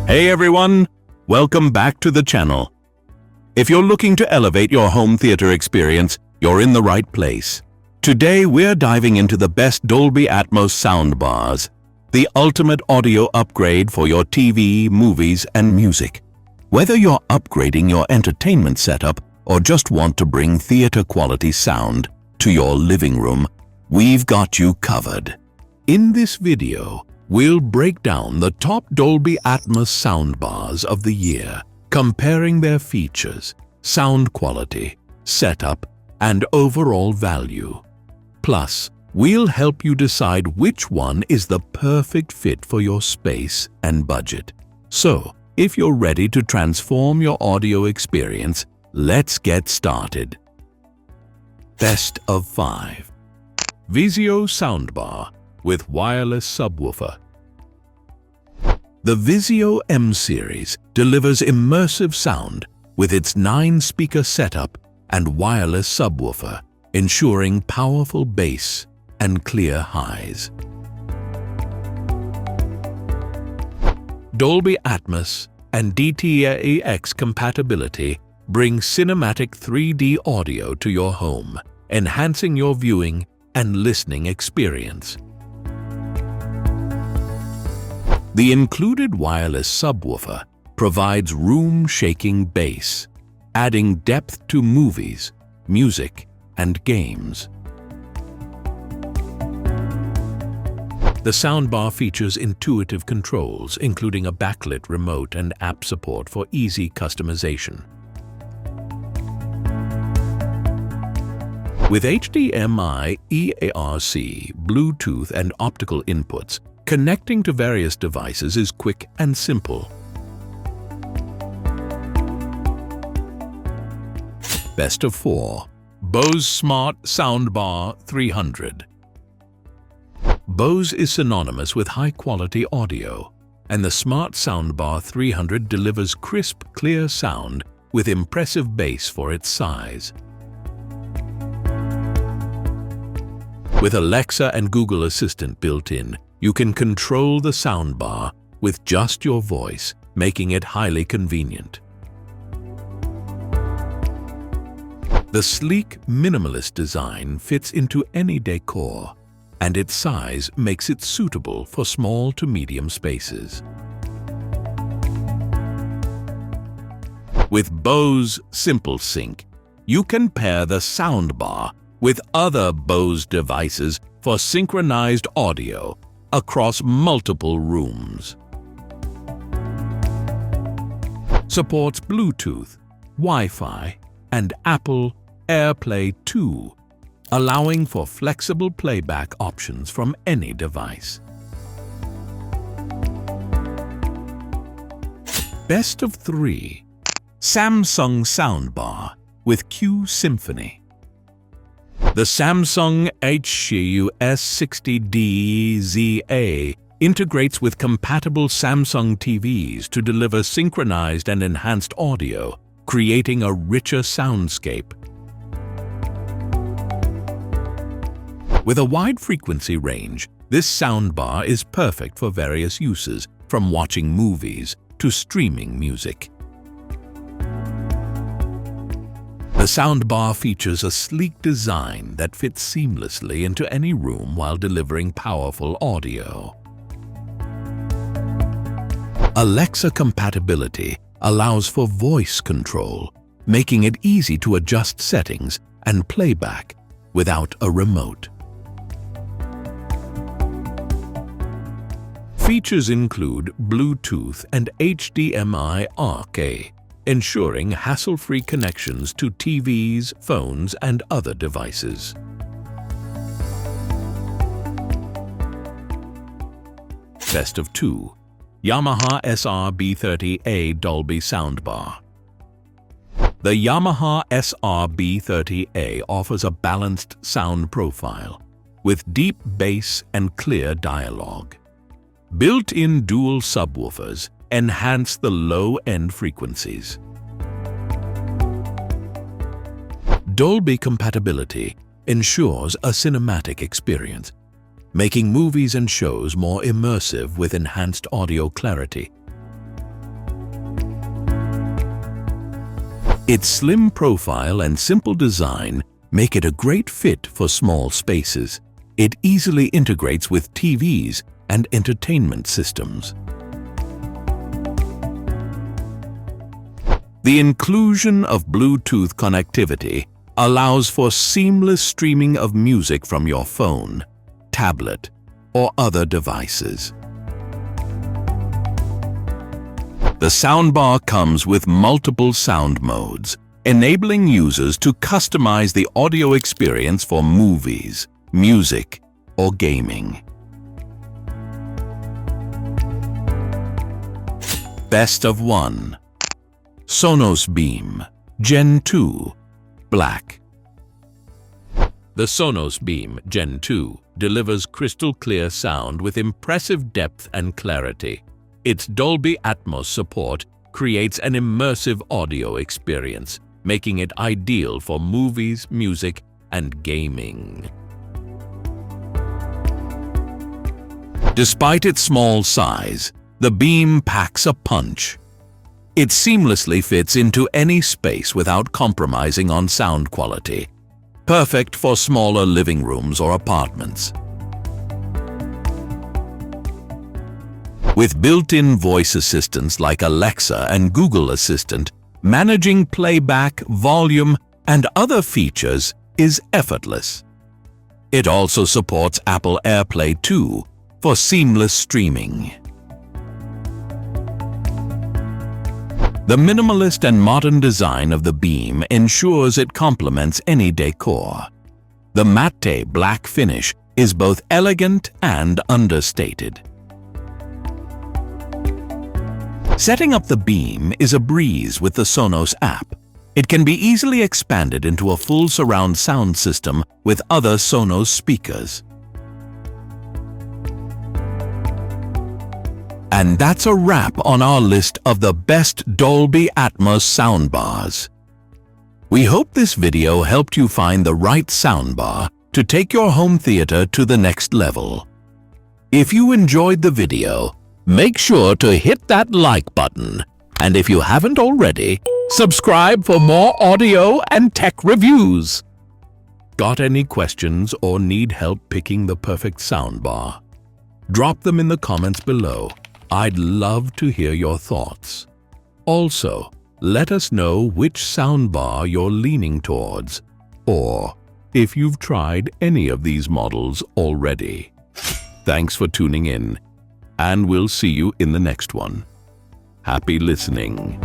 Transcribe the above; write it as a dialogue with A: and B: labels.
A: Hey everyone, welcome back to the channel. If you're looking to elevate your home theater experience, you're in the right place. Today we're diving into the best Dolby Atmos Soundbars, the ultimate audio upgrade for your TV, movies, and music. Whether you're upgrading your entertainment setup or just want to bring theater-quality sound to your living room, we've got you covered. In this video, we'll break down the top Dolby Atmos soundbars of the year, comparing their features, sound quality, setup, and overall value. Plus, we'll help you decide which one is the perfect fit for your space and budget. So, if you're ready to transform your audio experience, let's get started. Best of 5. Vizio Soundbar with wireless subwoofer. The Vizio M series delivers immersive sound with its 9-speaker setup and wireless subwoofer, ensuring powerful bass and clear highs. Dolby Atmos and DTS:X compatibility bring cinematic 3D audio to your home, enhancing your viewing and listening experience. The included wireless subwoofer provides room-shaking bass, adding depth to movies, music, and games. The soundbar features intuitive controls, including a backlit remote and app support for easy customization. With HDMI, EARC, Bluetooth, and optical inputs, connecting to various devices is quick and simple. Best of 4. Bose Smart Soundbar 300. Bose is synonymous with high-quality audio, and the Smart Soundbar 300 delivers crisp, clear sound with impressive bass for its size. With Alexa and Google Assistant built in, you can control the soundbar with just your voice, making it highly convenient. The sleek, minimalist design fits into any decor, and its size makes it suitable for small to medium spaces. With Bose Simple Sync, you can pair the soundbar with other Bose devices for synchronized audio across multiple rooms. Supports Bluetooth, Wi-Fi, and Apple AirPlay 2, allowing for flexible playback options from any device. Best of 3. Samsung Soundbar with Q Symphony. The Samsung HCU S60DZA integrates with compatible Samsung TVs to deliver synchronized and enhanced audio, creating a richer soundscape. With a wide frequency range, this soundbar is perfect for various uses, from watching movies to streaming music. The soundbar features a sleek design that fits seamlessly into any room while delivering powerful audio. Alexa compatibility allows for voice control, making it easy to adjust settings and playback without a remote. Features include Bluetooth and HDMI ARC, ensuring hassle-free connections to TVs, phones, and other devices. Best of 2. Yamaha SR-B30A Dolby Soundbar. The Yamaha SR-B30A offers a balanced sound profile with deep bass and clear dialogue. Built-in dual subwoofers enhance the low-end frequencies. Dolby compatibility ensures a cinematic experience, making movies and shows more immersive with enhanced audio clarity. Its slim profile and simple design make it a great fit for small spaces. It easily integrates with TVs and entertainment systems. The inclusion of Bluetooth connectivity allows for seamless streaming of music from your phone, tablet, or other devices. The soundbar comes with multiple sound modes, enabling users to customize the audio experience for movies, music, or gaming. Best of 1. Sonos Beam Gen 2 Black. The Sonos Beam Gen 2 delivers crystal clear sound with impressive depth and clarity. Its Dolby Atmos support creates an immersive audio experience, making it ideal for movies, music, and gaming. Despite its small size, the Beam packs a punch. It seamlessly fits into any space without compromising on sound quality, perfect for smaller living rooms or apartments. With built-in voice assistants like Alexa and Google Assistant, managing playback, volume, and other features is effortless. It also supports Apple AirPlay 2 for seamless streaming. The minimalist and modern design of the Beam ensures it complements any decor. The matte black finish is both elegant and understated. Setting up the Beam is a breeze with the Sonos app. It can be easily expanded into a full surround sound system with other Sonos speakers. And that's a wrap on our list of the best Dolby Atmos soundbars. We hope this video helped you find the right soundbar to take your home theater to the next level. If you enjoyed the video, make sure to hit that like button. And if you haven't already, subscribe for more audio and tech reviews. Got any questions or need help picking the perfect soundbar? Drop them in the comments below. I'd love to hear your thoughts. Also, let us know which soundbar you're leaning towards, or if you've tried any of these models already. Thanks for tuning in, and we'll see you in the next one. Happy listening.